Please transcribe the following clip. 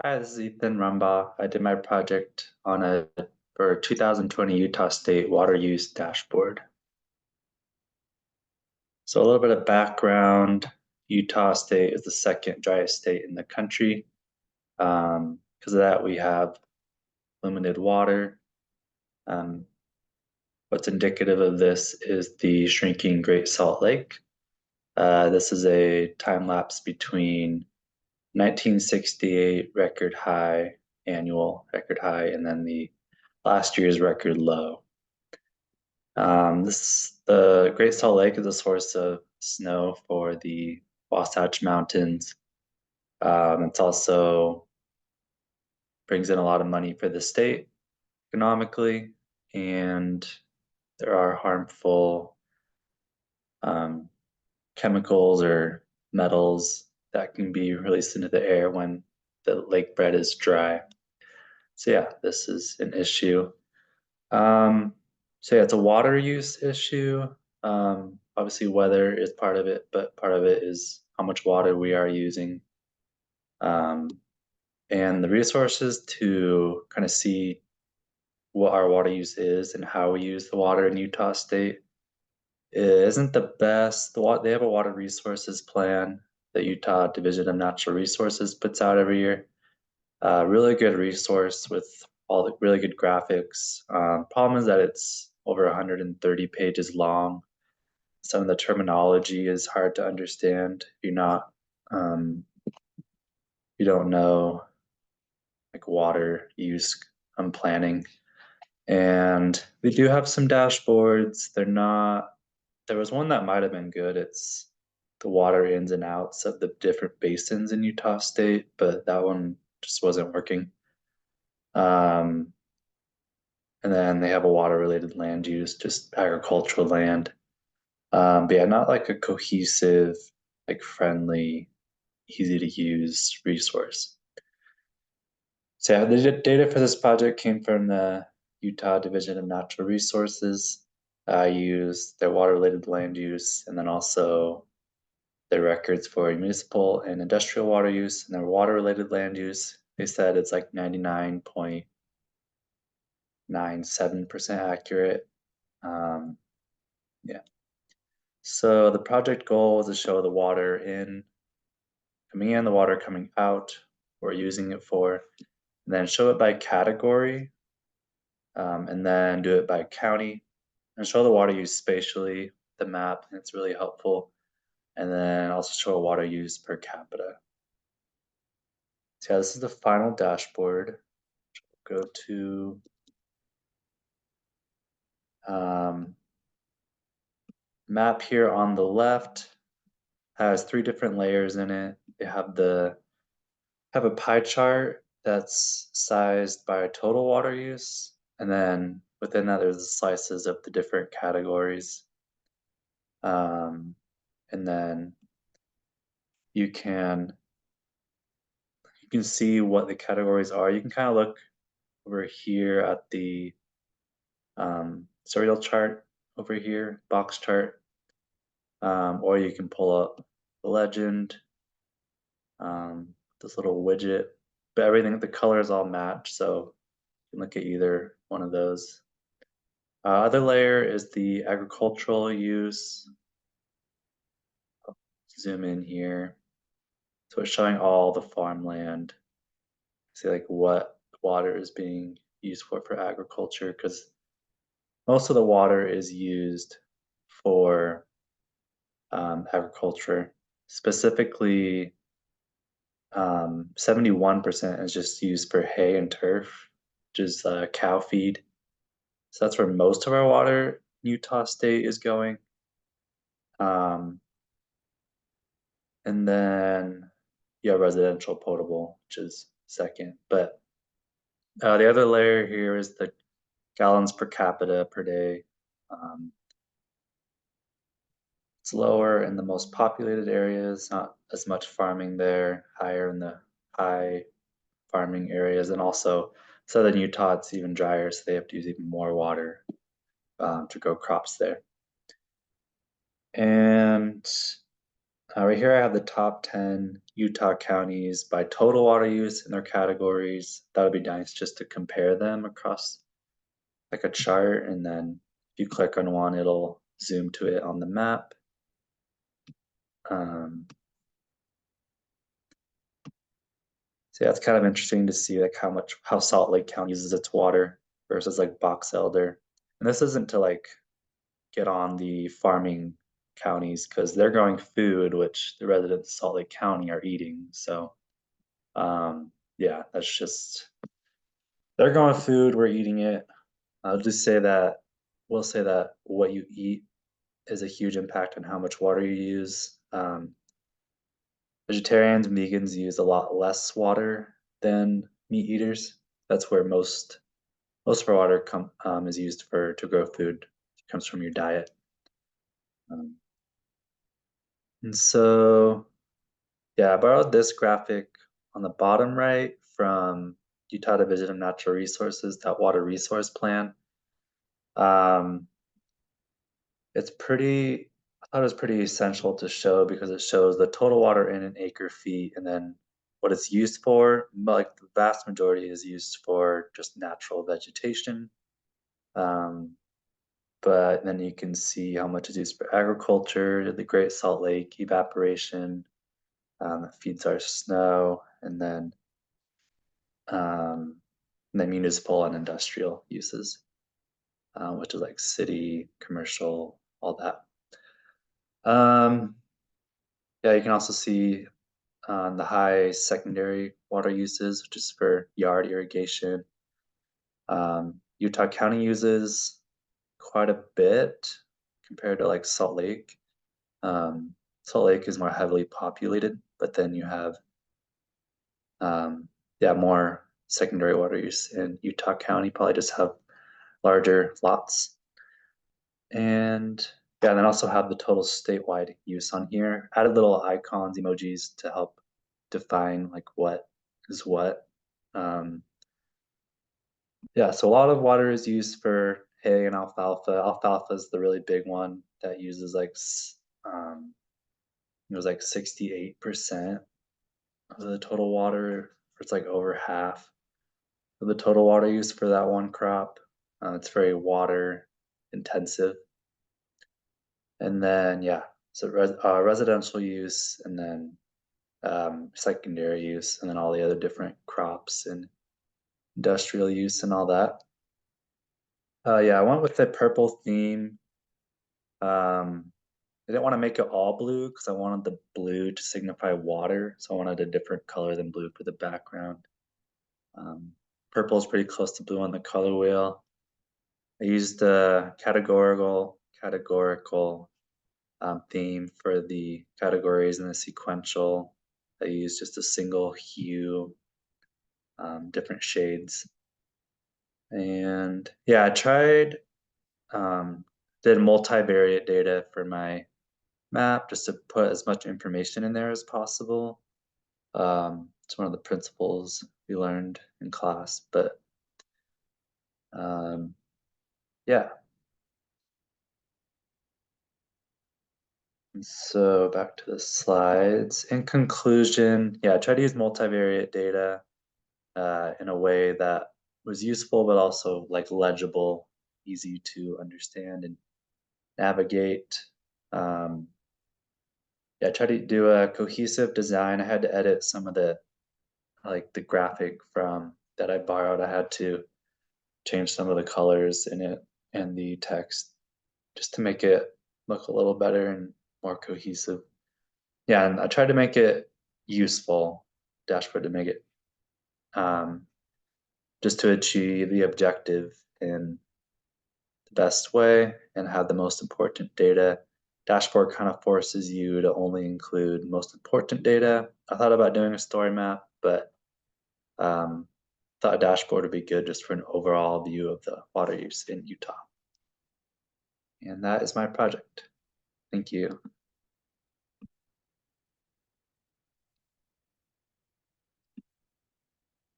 Hi, this is Ethan Rumbaugh. I did my project on a for 2020 Utah State water use dashboard. So a little bit of background. Utah State is the second driest state in the country. Because of that, we have limited water. Um, what's indicative of this is the shrinking Great Salt Lake. This is a time lapse between 1968 record high, annual record high, and then the last year's record low. The Great Salt Lake is a source of snow for the Wasatch Mountains. It's also brings in a lot of money for the state economically, and there are harmful um, chemicals or metals that can be released into the air when the lake bed is dry. So yeah, this is an issue. Um, so yeah, it's a water use issue. Obviously weather is part of it, but part of it is how much water we are using. Um, and the resources to kind of see what our water use is and how we use the water in Utah State isn't the best. They have a water resources plan that Utah Division of Natural Resources puts out every year. Really good resource with all the really good graphics. Problem is that it's over 130 pages long. Some of the terminology is hard to understand. Um, you don't know like water use planning. And we do have some dashboards. They're not, there was one that might have been good. It's the water ins and outs of the different basins in Utah State, but that one just wasn't working. Um, And then they have a water related land use, just agricultural land. But yeah, not like a cohesive, like friendly, easy to use resource. So yeah, the data for this project came from the Utah Division of Natural Resources. I used their water related land use and then also their records for municipal and industrial water use and their water related land use. They said it's like 99.97% accurate. Yeah. So the project goal is to show the water coming in, the water coming out, we're using it for, and then show it by category, and then do it by county, and show the water use spatially, the map, and it's really helpful. And then also show water use per capita. So yeah, this is the final dashboard. Go to um, map here on the left has 3 different layers in it. They have a pie chart that's sized by total water use, and then within that there's the slices of the different categories. Um, and then you can see what the categories are. You can kind of look over here at the serial chart over here, box chart, or you can pull up the legend, this little widget, but everything, the colors all match, so you can look at either one of those. Other layer is the agricultural use. Zoom in here. So it's showing all the farmland. See like what water is being used for agriculture, because most of the water is used for agriculture. Specifically, 71% is just used for hay and turf, which is cow feed. So that's where most of our water in Utah State is going. And then you have residential potable, which is second. But the other layer here is the gallons per capita per day. Um, it's lower in the most populated areas, not as much farming there, higher in the high farming areas. And also southern Utah, it's even drier, so they have to use even more water to grow crops there. And Right here I have the top 10 Utah counties by total water use in their categories. That would be nice just to compare them across like a chart, and then if you click on one, it'll zoom to it on the map. Um, so yeah, it's kind of interesting to see like how Salt Lake County uses its water versus like Box Elder. And this isn't to like get on the farming counties because they're growing food which the residents of Salt Lake County are eating. So yeah, that's just they're growing food, we're eating it. I'll just say that we'll say that what you eat is a huge impact on how much water you use. Vegetarians and vegans use a lot less water than meat eaters. That's where most of our water is used to grow food. It comes from your diet. Um, and so, yeah, I borrowed this graphic on the bottom right from Utah Division of Natural Resources, that water resource plan. Um, it's pretty, I thought it was pretty essential to show because it shows the total water in an acre feet and then what it's used for. Like the vast majority is used for just natural vegetation. Um, but then you can see how much is used for agriculture, the Great Salt Lake evaporation, that feeds our snow, um, and then municipal and industrial uses, which is like city, commercial, all that. Um, yeah, you can also see the high secondary water uses, which is for yard irrigation. Utah County uses quite a bit compared to like Salt Lake. Salt Lake is more heavily populated, but then you have yeah, more secondary water use in Utah County, probably just have larger lots. And yeah, and then also have the total statewide use on here. Added little icons, emojis to help define like what is what. Um, yeah, so a lot of water is used for hay and alfalfa. Alfalfa is the really big one that uses like it was like 68% of the total water. It's like over half of the total water use for that one crop. It's very water intensive. And then, yeah, so residential use and then secondary use, and then all the other different crops and industrial use and all that. Yeah, I went with the purple theme. I didn't want to make it all blue because I wanted the blue to signify water. So I wanted a different color than blue for the background. Um, Purple is pretty close to blue on the color wheel. I used the categorical theme for the categories and the sequential. I used just a single hue, different shades. And yeah, I tried, did multivariate data for my map just to put as much information in there as possible. It's one of the principles we learned in class, but um, yeah. And so back to the slides. In conclusion, yeah, I tried to use multivariate data in a way that was useful, but also like legible, easy to understand and navigate. Um, yeah, I tried to do a cohesive design. I had to edit some of the like the graphic from that I borrowed. I had to change some of the colors in it and the text just to make it look a little better and more cohesive. Yeah, and I tried to make it useful dashboard to make it um, just to achieve the objective in the best way and have the most important data. Dashboard kind of forces you to only include most important data. I thought about doing a story map, but thought a dashboard would be good just for an overall view of the water use in Utah. And that is my project. Thank you.